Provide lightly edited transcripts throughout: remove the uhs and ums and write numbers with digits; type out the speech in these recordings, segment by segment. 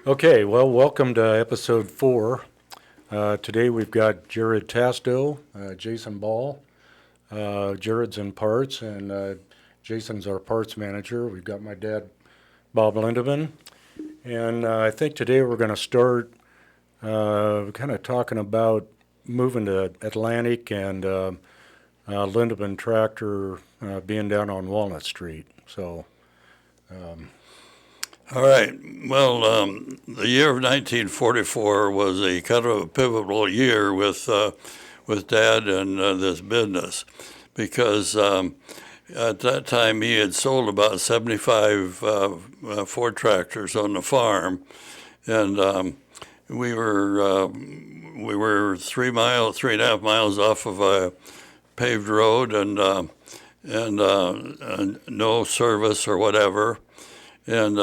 Okay, well, welcome to episode 4. Today we've got Jared Tasto, Jason Ball. Jared's in parts, and Jason's our parts manager. We've got my dad, Bob Lindeman. And I think today we're going to start kind of talking about moving to Atlantic and Lindeman Tractor being down on Walnut Street. So, All right. Well, the year of 1944 was a kind of a pivotal year with Dad and this business, because at that time he had sold about 75 Ford tractors on the farm, and we were 3.5 miles off of a paved road, and no service or whatever. And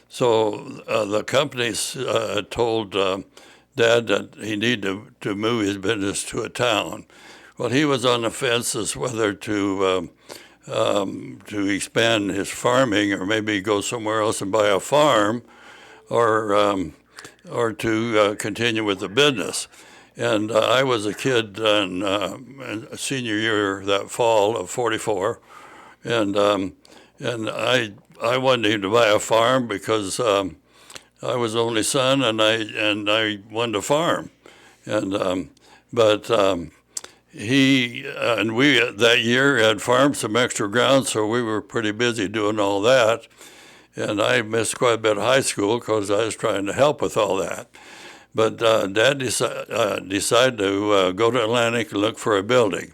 so the companies told Dad that he needed to move his business to a town. Well, he was on the fence as whether to expand his farming or maybe go somewhere else and buy a farm, or to continue with the business. And I was a kid in a senior year that fall of '44, and I wanted him to buy a farm because I was the only son, and I wanted a farm, but he and we that year had farmed some extra ground, so we were pretty busy doing all that, and I missed quite a bit of high school because I was trying to help with all that. But Dad decided to go to Atlantic and look for a building,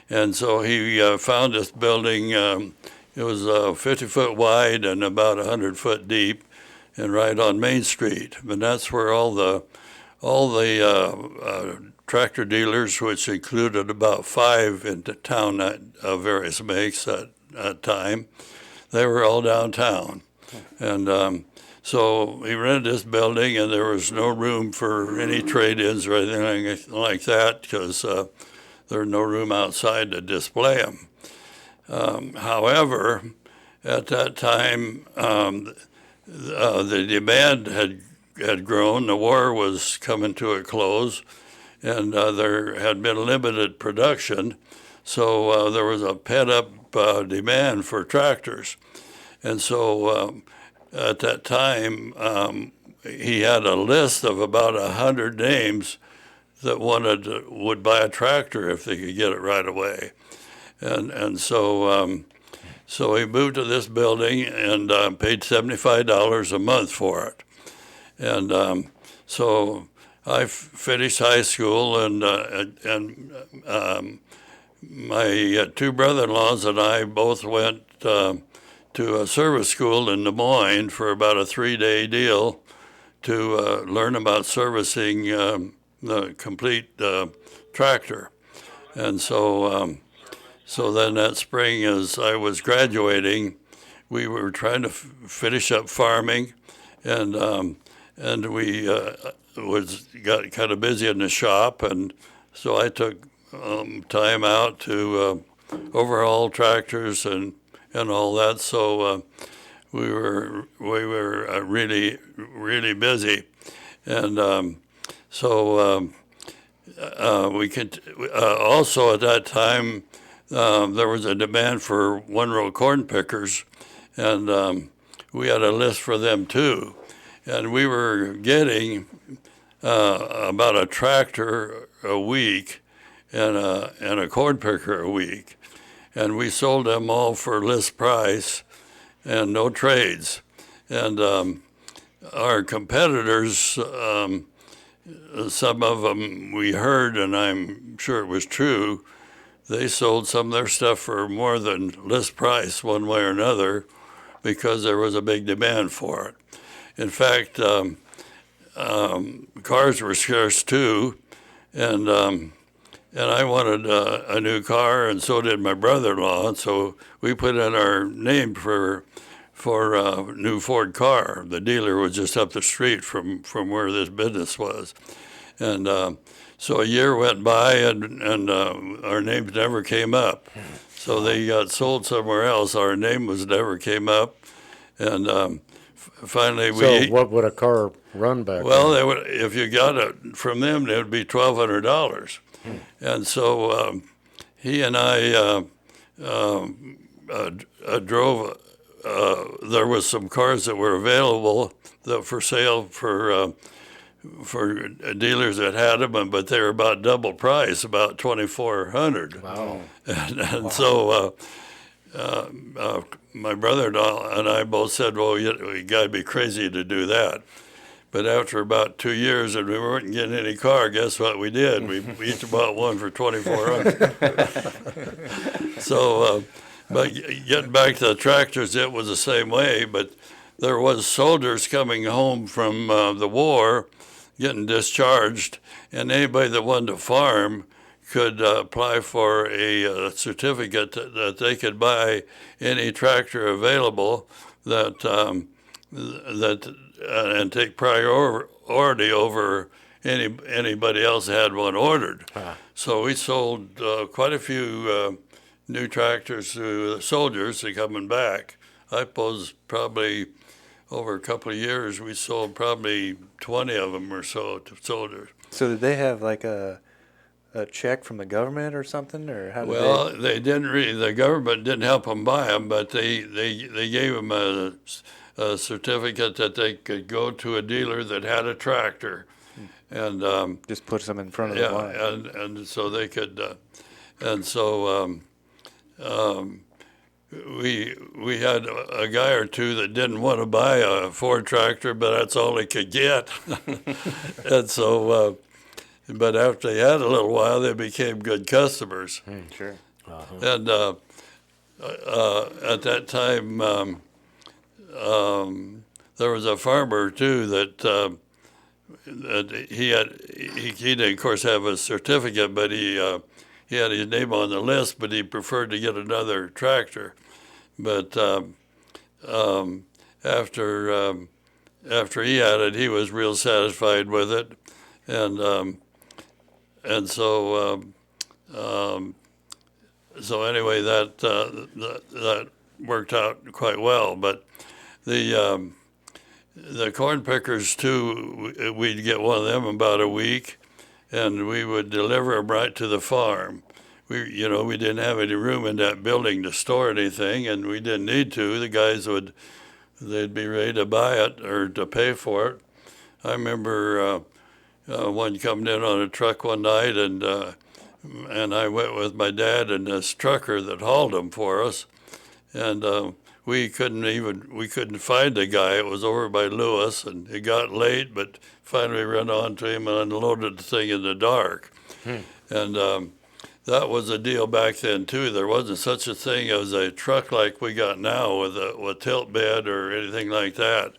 and so he found this building. It was 50 foot wide and about 100 foot deep, and right on Main Street. And that's where all the tractor dealers, which included about 5 in the town of various makes at that time, they were all downtown. And so he rented this building, and there was no room for any trade-ins or anything like that, because there was no room outside to display them. However, at that time, the demand had grown. The war was coming to a close, and there had been limited production, so there was a pent-up demand for tractors. And so at that time, he had a list of about 100 names that would buy a tractor if they could get it right away. And so he moved to this building and paid $75 a month for it. And so I finished high school, and my 2 brother-in-laws and I both went to a service school in Des Moines for about a 3-day deal to learn about servicing the complete tractor. And so then that spring, as I was graduating, we were trying to finish up farming, and we got kind of busy in the shop, and so I took time out to overhaul tractors and all that. So we were really busy, and so we could also at that time. There was a demand for one-row corn pickers, and we had a list for them too. And we were getting about a tractor a week and a corn picker a week, and we sold them all for list price and no trades. And our competitors, some of them we heard, and I'm sure it was true, they sold some of their stuff for more than list price one way or another because there was a big demand for it. In fact, cars were scarce too, and I wanted a new car, and so did my brother-in-law. And so we put in our name for a new Ford car. The dealer was just up the street from where this business was, and so a year went by, and our names never came up. So they got sold somewhere else. Our name never came up, and finally So what would a car run back well, then? they would, if you got it from them, it would be $1,200. And so he and I drove. There was some cars that were available that for sale for dealers that had them, but they were about double price, about 2,400. Wow. And so my brother-in-law and I both said, "Well, you got to be crazy to do that." But after about 2 years and we weren't getting any car, guess what we did? We each bought one for 2,400. So, but getting back to the tractors, it was the same way. But there was soldiers coming home from the war, getting discharged, and anybody that wanted to farm could apply for a certificate that they could buy any tractor available that and take priority over anybody else that had one ordered. So we sold quite a few new tractors to the soldiers that coming back. I suppose probably over a couple of years we sold probably 20 of them or so to soldiers. So did they have like a check from the government or something, or how did Well, they didn't really. The government didn't help them buy them, but they gave them a certificate that they could go to a dealer that had a tractor, and just put some in front of the yeah, line? and so they could, and so we had a guy or two that didn't want to buy a Ford tractor, but that's all they could get, and so. But after they had a little while, they became good customers. Sure. And at that time, there was a farmer too that he didn't, of course, have a certificate, but he had his name on the list, but he preferred to get another tractor. But after he had it, he was real satisfied with it, and so anyway, that worked out quite well. But the corn pickers too, we'd get one of them about a week, and we would deliver them right to the farm. We didn't have any room in that building to store anything, and we didn't need to. The guys they'd be ready to buy it or to pay for it. I remember one coming in on a truck one night, and I went with my dad and this trucker that hauled them for us, and we couldn't find the guy. It was over by Lewis, and it got late, but finally ran onto him and unloaded the thing in the dark. And that was a deal back then too. There wasn't such a thing as a truck like we got now with a tilt bed or anything like that.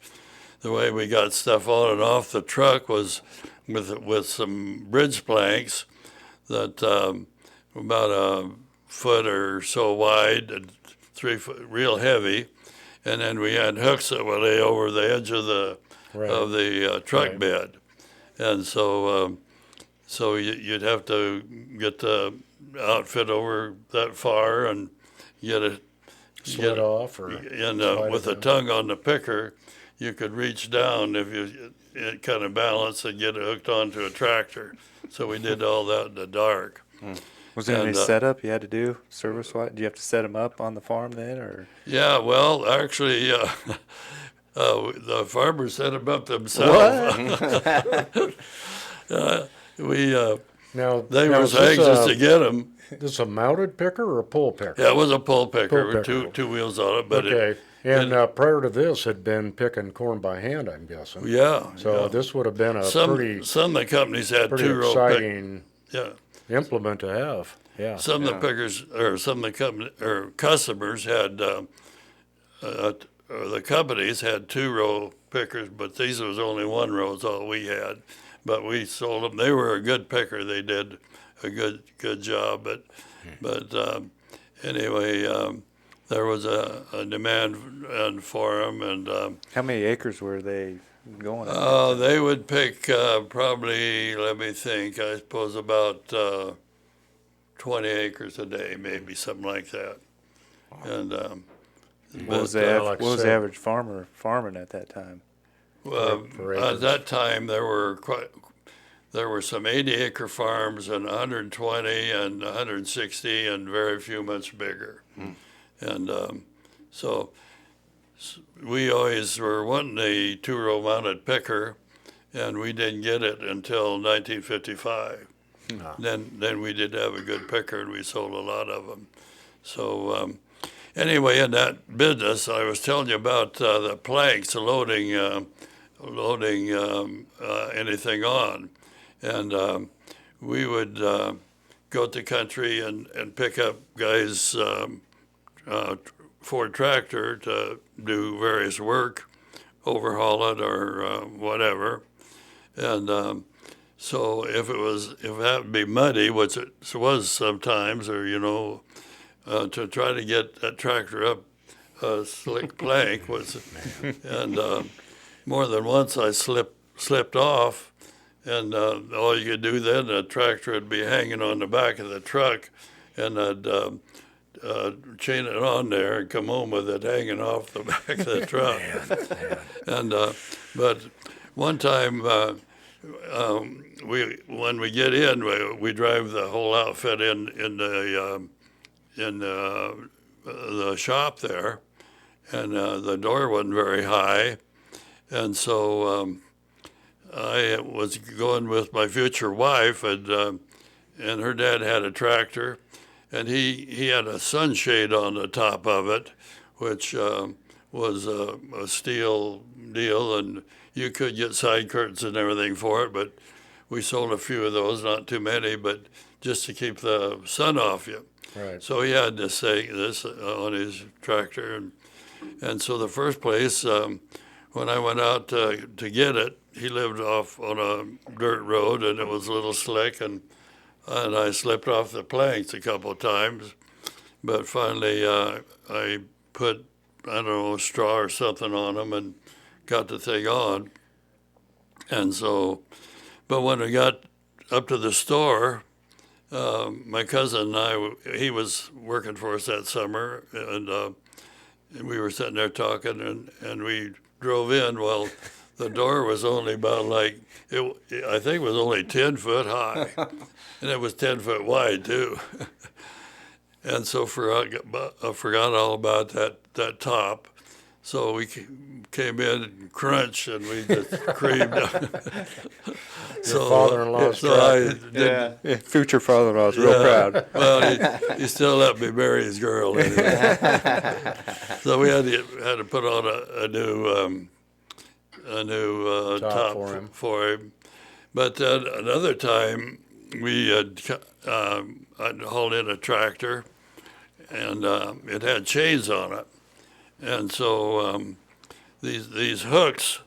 The way we got stuff on and off the truck was with some bridge planks that about a foot or so wide and 3 foot, real heavy, and then we had hooks that would lay over the edge of the truck bed, and so you'd have to get the outfit over that far and get it Slid off or and with the tongue on the picker, you could reach down if you kind of balance and get it hooked onto a tractor. So we did all that in the dark. Was there any setup you had to do service-wise? Do you have to set them up on the farm then, or? Yeah, well, actually, the farmers set them up themselves. Now, They were is so this anxious to get them. This a mounted picker or a pull picker? Yeah, it was a pull picker with Pull picker. two wheels on it. But Okay. And prior to this, had been picking corn by hand, I'm guessing. yeah. So yeah. this would have been a some pretty of the companies had pretty two-row pick. exciting Yeah. implement to have. Yeah. Some of the pickers, or some of the customers had, the companies had two-row pickers, but these was only one row is all we had. But we sold them. They were a good picker. They did a good job. But anyway, there was a demand for them, and How many acres were they going at? they would pick probably, let me think, I suppose about 20 acres a day, maybe something like that. And What was But, like what was the said- average farmer farming at that time? for at acres? that time, there were some 80-acre farms and 120 and 160 and very few much bigger. And so we always were wanting a two-row mounted picker, and we didn't get it until 1955. No. Then we did have a good picker, and we sold a lot of them. So anyway, in that business, I was telling you about the planks loading anything on, and we would go to the country and pick up guys' Ford tractor to do various work, overhaul it or whatever, and so if it happened to be muddy, which it was sometimes, or to try to get that tractor up a slick plank was, and more than once I slipped off, and all you could do then, the tractor would be hanging on the back of the truck, and I'd chain it on there and come home with it hanging off the back of the truck. And but one time, when we get in, we drive the whole outfit in the shop there, and the door wasn't very high, and so I was going with my future wife, and her dad had a tractor, and he had a sunshade on the top of it, which was a steel deal, and you could get side curtains and everything for it, but we sold a few of those, not too many, but just to keep the sun off you. Right. So he had this on his tractor, and so the first place, when I went out to get it, he lived off on a dirt road, and it was a little slick, and I slipped off the planks a couple of times, but finally I put, I don't know, straw or something on them and got the thing on. And so, but when we got up to the store, my cousin and I, he was working for us that summer, and we were sitting there talking, and we drove in. Well, the door was only about I think it was only 10 foot high, and it was 10 foot wide too. And so I forgot all about that top. So we came in and crunched, and we just creamed. Your father-in-law's so I tractor. didn't, Yeah, future father-in-law was real proud. Well, he still let me marry his girl anyway. So we had to put on a new Top top for him. him. But then another time we had I'd hauled in a tractor, and it had chains on it, and so these hooks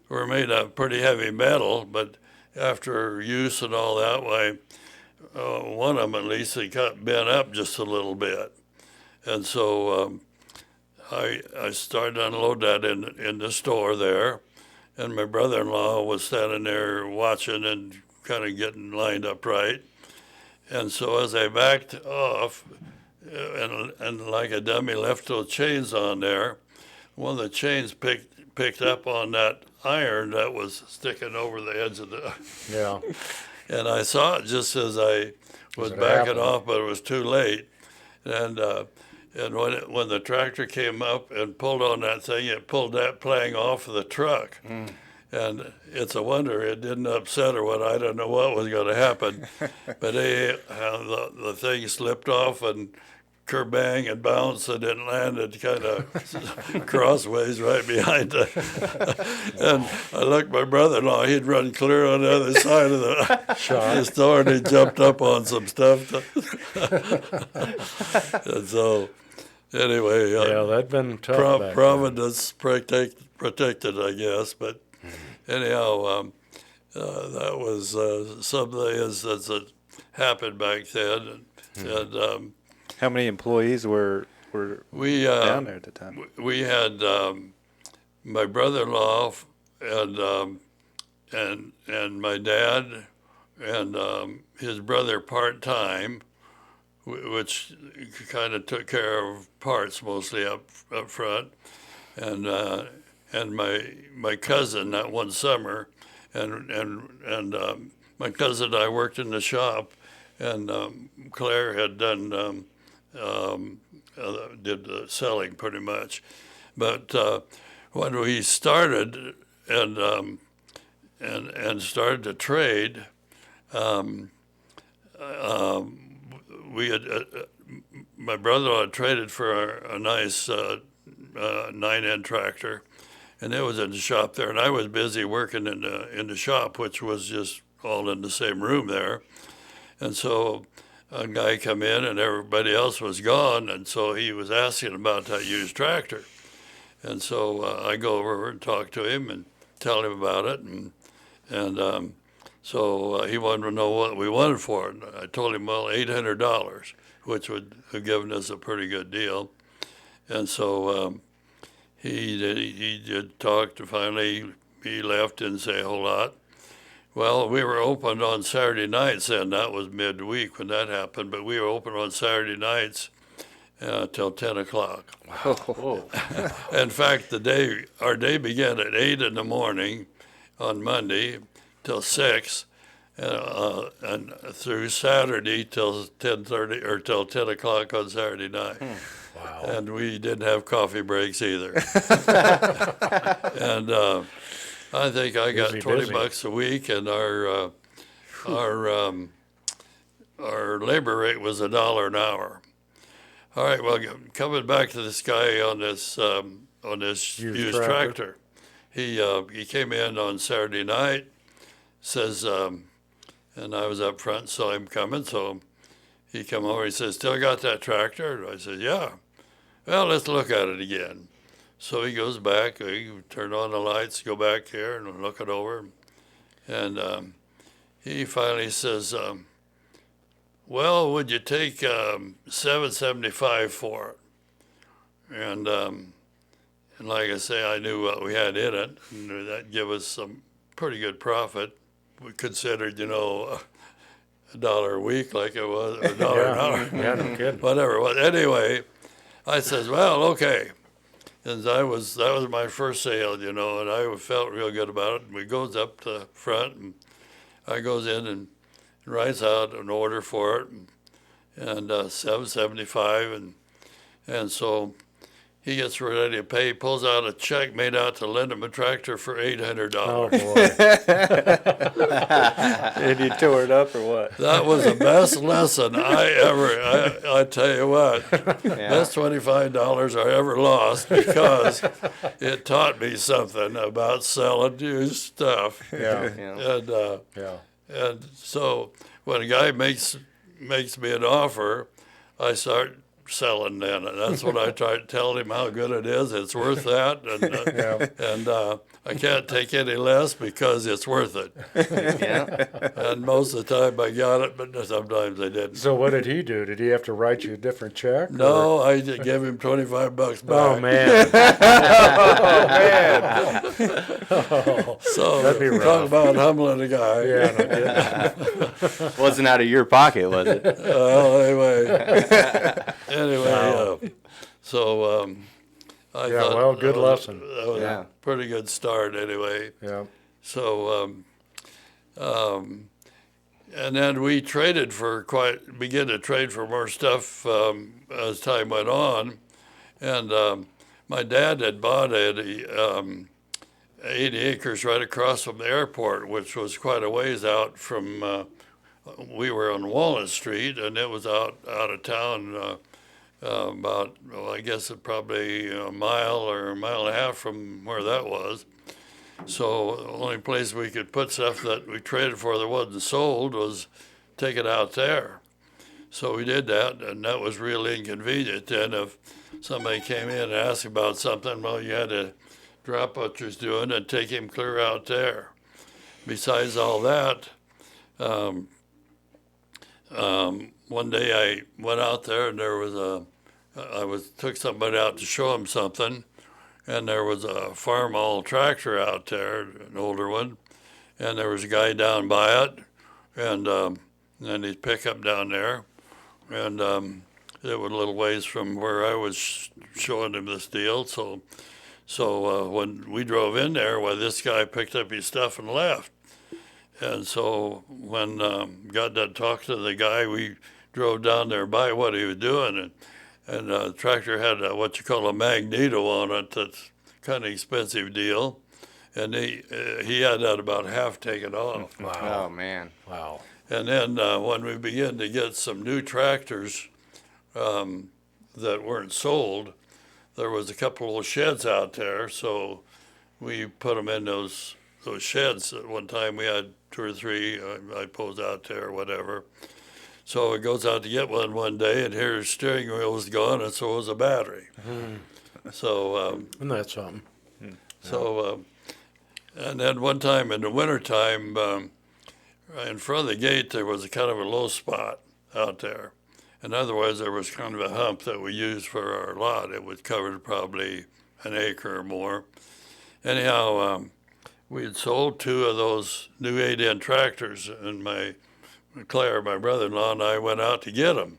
were made of pretty heavy metal, but after use and all that way, one of them at least, it got bent up just a little bit. And so I started to unload that in the store there, and my brother-in-law was standing there watching and kind of getting lined up right. And so as I backed off, and like a dummy left those chains on there, one of the chains picked up on that iron that was sticking over the edge of the, Yeah. and I saw it just as I was it backing happened. off, but it was too late. And when the tractor came up and pulled on that thing, it pulled that plank off of the truck. And it's a wonder it didn't upset or what. I don't know what was going to happen. But the thing slipped off and kerbang and bounced, and it landed kind of crossways right behind it. And I looked at my brother-in-law. He'd run clear on the other side of the store, and he jumped up on some stuff. And so, anyway, Yeah, that'd been tough. back then. Providence protected, I guess. But anyhow, that was something that happened back then. And How many employees were we down there at the time? we had my brother-in-law and my dad and his brother part-time, which kind of took care of parts mostly up front, and my cousin that one summer, and my cousin and I worked in the shop, and Claire had done did the selling pretty much, but when we started and started to trade, we had my brother had traded for a nice 9-end tractor, and it was in the shop there, and I was busy working in the shop, which was just all in the same room there, and so a guy come in and everybody else was gone, and so he was asking about that used tractor, and so I go over and talk to him and tell him about it, and so he wanted to know what we wanted for it. I told him, well, $800, which would have given us a pretty good deal. And so he did talk, to finally he left, didn't say a whole lot. Well, we were open on Saturday nights, and that was midweek when that happened, but we were open on Saturday nights till 10 o'clock. Whoa. In fact, our day began at 8 in the morning on Monday till 6, and through Saturday till 10:30 or till 10 o'clock on Saturday night. Wow. And we didn't have coffee breaks either. And I think I got $20 a week, and our labor rate was $1 an hour. All right, well, coming back to this guy on this used tractor. He came in on Saturday night, says, and I was up front, saw him coming, so he come over, he says, still got that tractor? I said, yeah. Well, let's look at it again. So he goes back, he turned on the lights, go back here and look it over. And he finally says, well, would you take $775 for it? And like I say, I knew what we had in it, and that gave us some pretty good profit. We considered, $1 a week like it was, or $1 an hour. Yeah, no kidding. Whatever. Well, anyway, I says, well, okay. And that was my first sale, and I felt real good about it. And we goes up to front, and I goes in and writes out an order for it, and $775, and so he gets ready to pay, pulls out a check made out to Lindeman Tractor for $800. Oh, boy. And you tore it up or what? That was the best lesson I tell you what, best $25 I ever lost, because it taught me something about selling used stuff. Yeah. And so when a guy makes me an offer, I start selling then, and that's when I try to tell him how good it is. It's worth that, and I can't take any less because it's worth it. Yeah. And most of the time I got it, but sometimes I didn't. So what did he do? Did he have to write you a different check? No, I just gave him $25 back. Oh, man. So That'd be rough. talk about humbling a guy. Yeah, no kidding. Wasn't out of your pocket, was it? Well, anyway, Wow. so I Yeah, thought well, good lesson. That was Yeah. a pretty good start anyway. Yeah. So, and then we began to trade for more stuff as time went on. And my dad had bought 80 acres right across from the airport, which was quite a ways out from, we were on Walnut Street, and it was out of town about, I guess probably a mile or a mile and a half from where that was. So the only place we could put stuff that we traded for that wasn't sold was take it out there. So we did that, and that was really inconvenient. And if somebody came in and asked about something, well, you had to drop what you was doing and take him clear out there. Besides all that, one day I went out there, and there was took somebody out to show him something, and there was a farm-all tractor out there, an older one, and there was a guy down by it, and his pickup down there, and it was a little ways from where I was showing him this deal. So when we drove in there, well, this guy picked up his stuff and left. And so when got done talking to the guy, we drove down there by what he was doing, and the tractor had what you call a magneto on it. That's kind of expensive deal, and he had that about half taken off. Oh man. Wow. And then when we began to get some new tractors that weren't sold, there was a couple of sheds out there, so we put them in those sheds. At one time we had 2 or 3, I posed out there or whatever. So it goes out to get one day, and here his steering wheel was gone, and so was the battery. So Isn't that something? so and then one time in the wintertime, in front of the gate there was a kind of a low spot out there. And otherwise there was kind of a hump that we used for our lot. It was covered probably an acre or more. Anyhow, we had sold 2 of those new 8-in tractors, and Claire, my brother-in-law, and I went out to get them.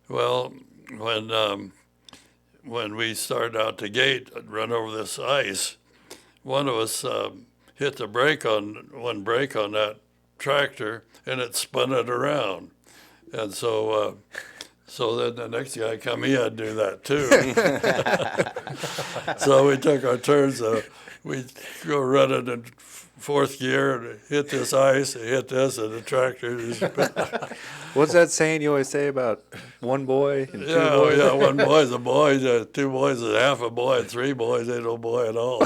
Well, when we started out the gate and run over this ice, one of us hit the brake on that tractor, and it spun it around. And so then the next guy come, he had to do that too. So we took our turns. We go running in 4th gear and hit this ice, and hit this, and the tractor just What's that saying you always say about one boy and 2 yeah, boys? yeah, 1 boy's a boy, 2 boys is half a boy, and 3 boys ain't no boy at all.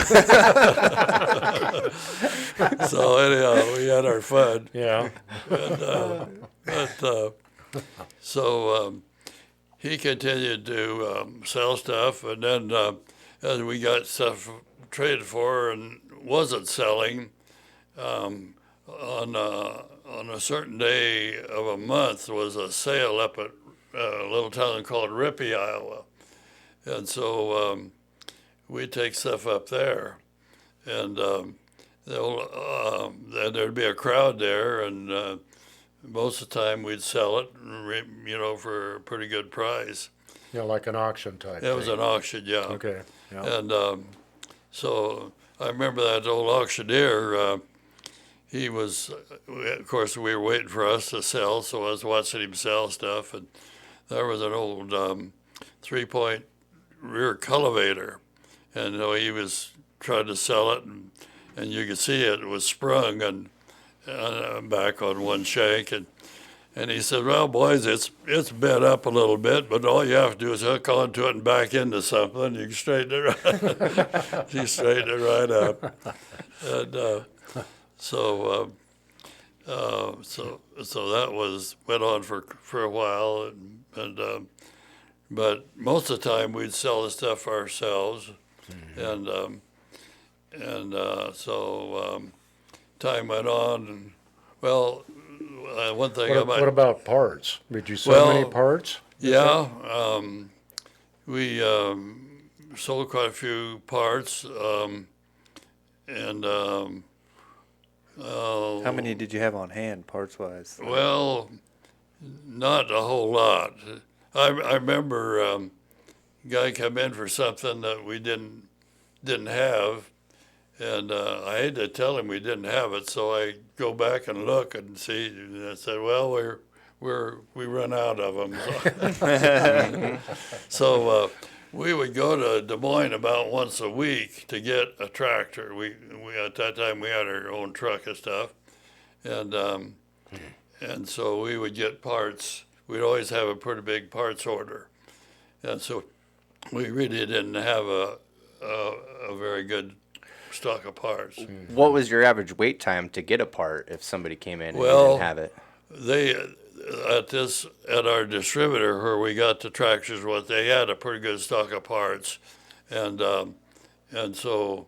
So anyhow, we had our fun. Yeah. So he continued to sell stuff, and then as we got stuff traded for and wasn't selling, on a certain day of a month was a sale up at a little town called Rippey, Iowa. And so we'd take stuff up there, and then there'd be a crowd there, and most of the time we'd sell it, for a pretty good price. Yeah, like an auction type It was thing. an auction, yeah. Okay. Yeah. And so I remember that old auctioneer, he was, of course, we were waiting for us to sell, so I was watching him sell stuff, and there was an old 3-point rear cultivator, and he was trying to sell it, and you could see it was sprung and back on one shank, and he said, "Well, boys, it's bent up a little bit, but all you have to do is hook onto it and back into something. You can straighten it right. You straighten it right up." And so that went on for a while, and but most of the time we'd sell the stuff ourselves, and so time went on, and well. One thing What about parts? Did you sell many parts? Yeah, we sold quite a few parts, and How many did you have on hand, parts-wise? well, not a whole lot. I remember a guy come in for something that we didn't have, and I hate to tell him we didn't have it, so I go back and look and see. And I said, "Well, we run out of them." So we would go to Des Moines about once a week to get a tractor. We at that time we had our own truck and stuff, and so we would get parts. We'd always have a pretty big parts order, and so we really didn't have a very good stock of parts. What was your average wait time to get a part if somebody came in and you Well, didn't have it? They at our distributor where we got the tractors, they had a pretty good stock of parts, and so,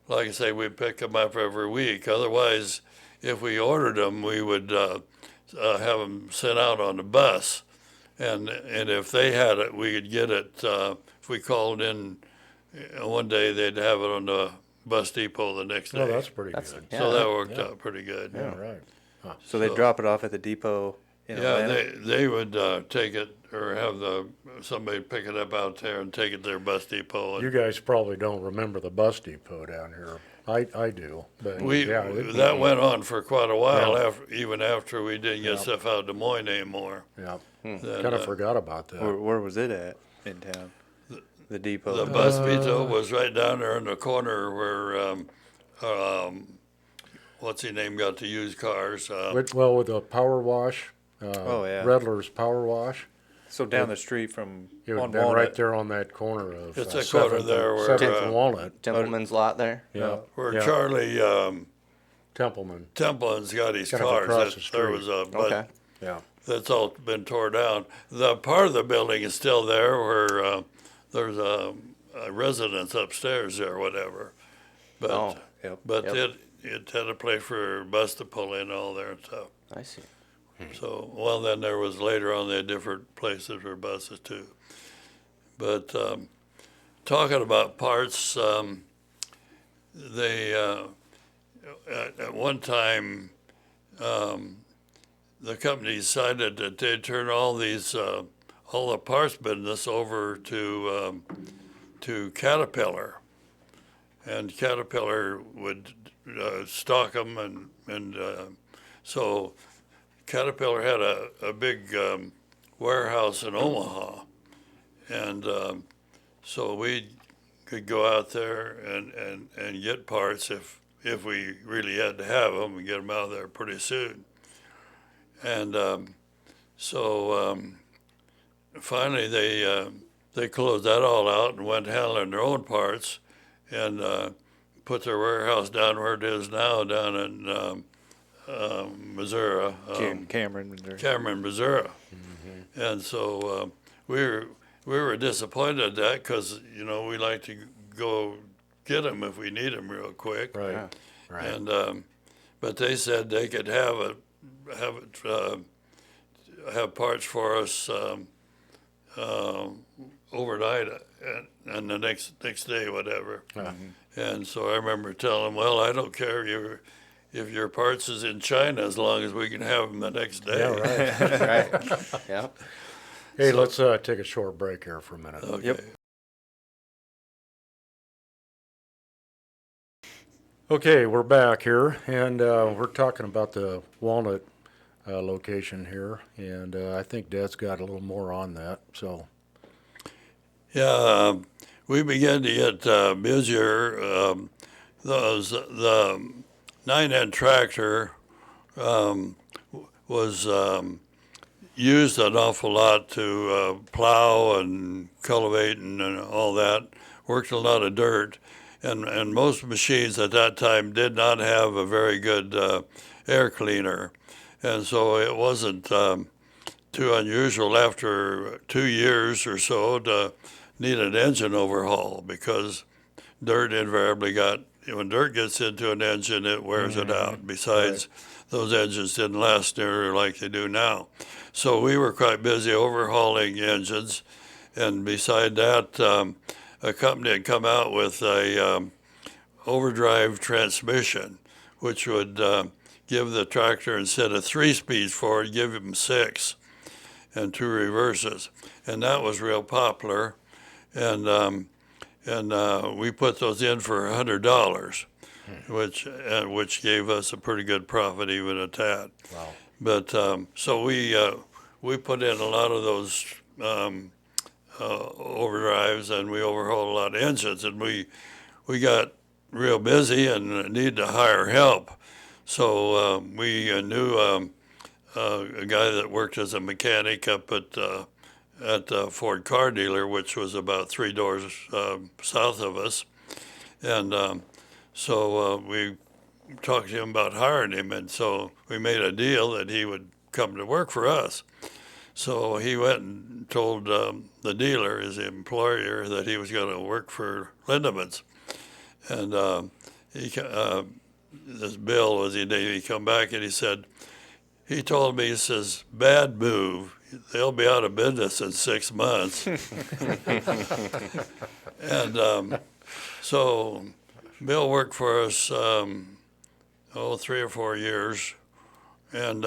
like I say, we'd pick them up every week. Otherwise, if we ordered them, we would have them sent out on the bus, and if they had it, we could get it. If we called in one day, they'd have it on the bus depot the next day. Oh, that's pretty good. Yeah. So that worked out pretty good. Yeah, right. So they drop it off at the depot in Yeah, Atlanta? they would take it or have somebody pick it up out there and take it to their bus depot. You guys probably don't remember the bus depot down here. I do, but That went on for quite a while, Yeah. even after we didn't get Yeah. stuff out of Des Moines anymore. yeah, Then, kind of forgot about that. Where was it at in town? The depot. The bus depot was right down there in the corner where, what's his name got the used cars. With the power wash, Oh, yeah. Redler's Power Wash, So down the street from it would on have been Walnut. right there on that corner of It's a corner 7th there where, 7th and Walnut. Templeman's lot there. Yeah, where yeah. Charlie Templeman. Templeman's got his Kind of cars. across the There street. was a Okay. Yeah, that's all been torn down. The part of the building is still there where there's a residence upstairs there, or whatever. But Oh, Yep. but Yep. it had a place for a bus to pull in all there and stuff. I see. So well, then there was later on there different places for buses too. But talking about parts, they at one time. The company decided that they'd turn all the parts business over to Caterpillar, and Caterpillar would stock them, and so Caterpillar had a big warehouse in Omaha, and so we could go out there and get parts if we really had to have them and get them out of there pretty soon. And so finally they closed that all out and went handling their own parts, and put their warehouse down where it is now, down in Missouri, Cameron, Missouri. Cameron, Missouri. And so we were disappointed at that because we like to go get them if we need them real quick. right, Yeah. right. And but they said they could have parts for us overnight and the next day, whatever. And so I remember telling them, well, I don't care if your parts is in China as long as we can have them the next day. Yeah, right. Right. Yeah. Hey, let's take a short break here for a minute. Okay. Yep. Okay, we're back here, and we're talking about the Walnut location here, and I think Dad's got a little more on that. So, Yeah, we began to get busier. The 9N tractor was used an awful lot to plow and cultivate and all that. Worked a lot of dirt, and most machines at that time did not have a very good air cleaner, and so it wasn't too unusual after 2 years or so to need an engine overhaul, because dirt invariably when dirt gets into an engine, it wears it out. Besides, those engines didn't last near like they do now. So we were quite busy overhauling engines, and beside that, a company had come out with a overdrive transmission, which would give the tractor, instead of 3 speeds forward, give him 6 and 2 reverses, and that was real popular. And we put those in for $100, which gave us a pretty good profit even at that. wow. But so we put in a lot of those overdrives, and we overhauled a lot of engines, and we got real busy and needed to hire help. So we knew a guy that worked as a mechanic up at the Ford car dealer, which was about 3 doors south of us. And so we talked to him about hiring him, and so we made a deal that he would come to work for us. So he went and told the dealer, his employer, that he was going to work for Lindeman's. And this Bill was his name. He come back and he told me, he says, bad move. They'll be out of business in 6 months. And so Bill worked for us, 3 or 4 years. And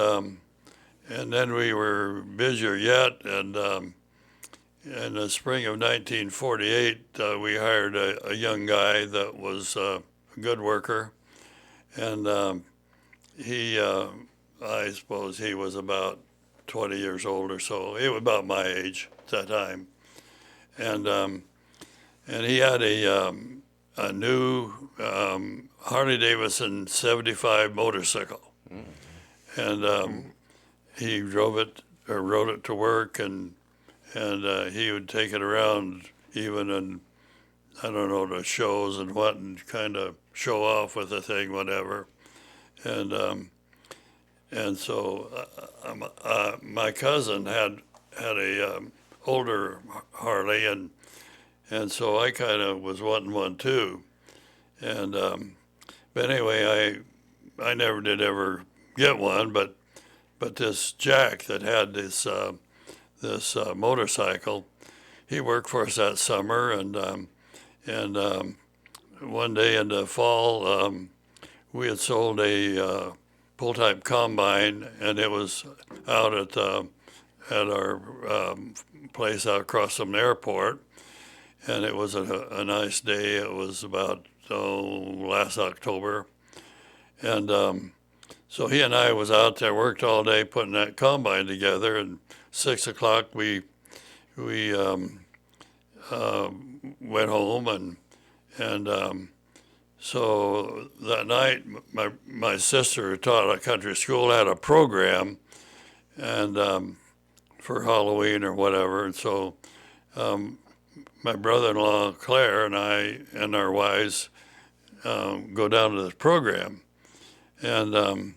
then we were busier yet, and in the spring of 1948, we hired a young guy that was a good worker, and he, I suppose he was about 20 years old or so. He was about my age at that time, and he had a new Harley Davidson 75 motorcycle, and he drove it or rode it to work, and he would take it around even in, I don't know, the shows and what, and kind of show off with the thing, whatever. And so my cousin had a older Harley, and so I kind of was wanting one too. And but anyway, I never did ever get one, but this Jack that had this motorcycle, he worked for us that summer, and one day in the fall, we had sold a pull-type combine, and it was out at our place out across from the airport, and it was a nice day. It was about last October, and so he and I was out there, worked all day putting that combine together, and 6 o'clock we went home, and so that night my sister, who taught at a country school, had a program, and for Halloween or whatever, and so my brother-in-law Claire and I and our wives go down to this program, and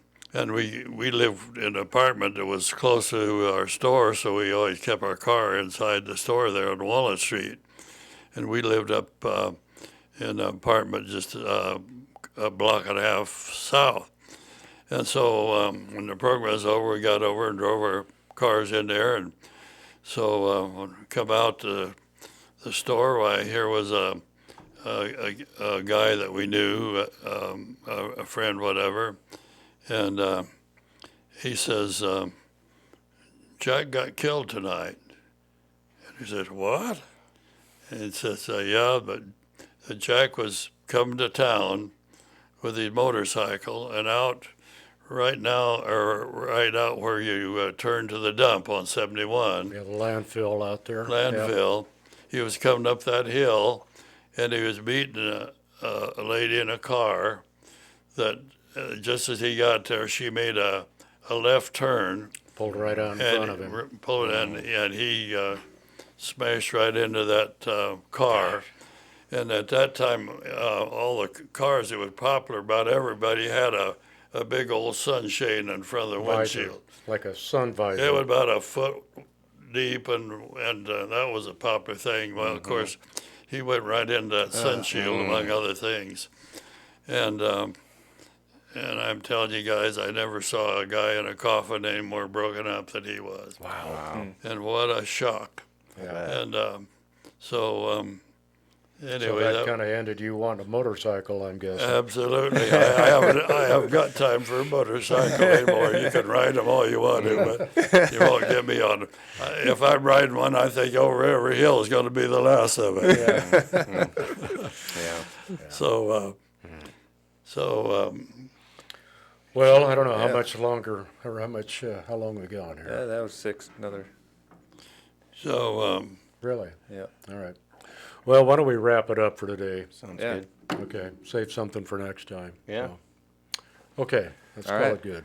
we lived in an apartment that was close to our store, so we always kept our car inside the store there on Walnut Street. And we lived up in an apartment just a block and a half south. And so when the program was over, we got over and drove our cars in there. And so when we come out to the store, why, here was a guy that we knew, a friend, whatever. And he says, Jack got killed tonight. And he said, what? And he says, yeah, but Jack was coming to town with his motorcycle, and out right now, or right out where you turn to the dump on 71. Yeah, the landfill out there. Landfill. He was coming up that hill, and he was meeting a lady in a car that just as he got there, she made a left turn. Pulled right out in front of him. Pulled in, and he smashed right into that car. And at that time, all the cars that were popular, about everybody had a big old sunshade in front of the windshield. Like a sun visor. It was about a foot deep, and that was a popular thing. Well, of course, he went right into that sun shield, among other things. And I'm telling you guys, I never saw a guy in a coffin any more broken up than he was. Wow. And what a shock. Yeah. And so anyway, So that kind of ended you wanting a motorcycle, I'm guessing. absolutely. I haven't got time for a motorcycle anymore. You can ride them all you want to, but you won't get me on. If I'm riding one, I think over every hill is going to be the last of it. Yeah. So Well, I don't know how much longer, or how long we gone Yeah, here. that was another. Really? Yeah. All right. Well, why don't we wrap it up for today? Sounds Yeah. good. Okay, save something for next time. Yeah. So. Okay, let's All call right. it good.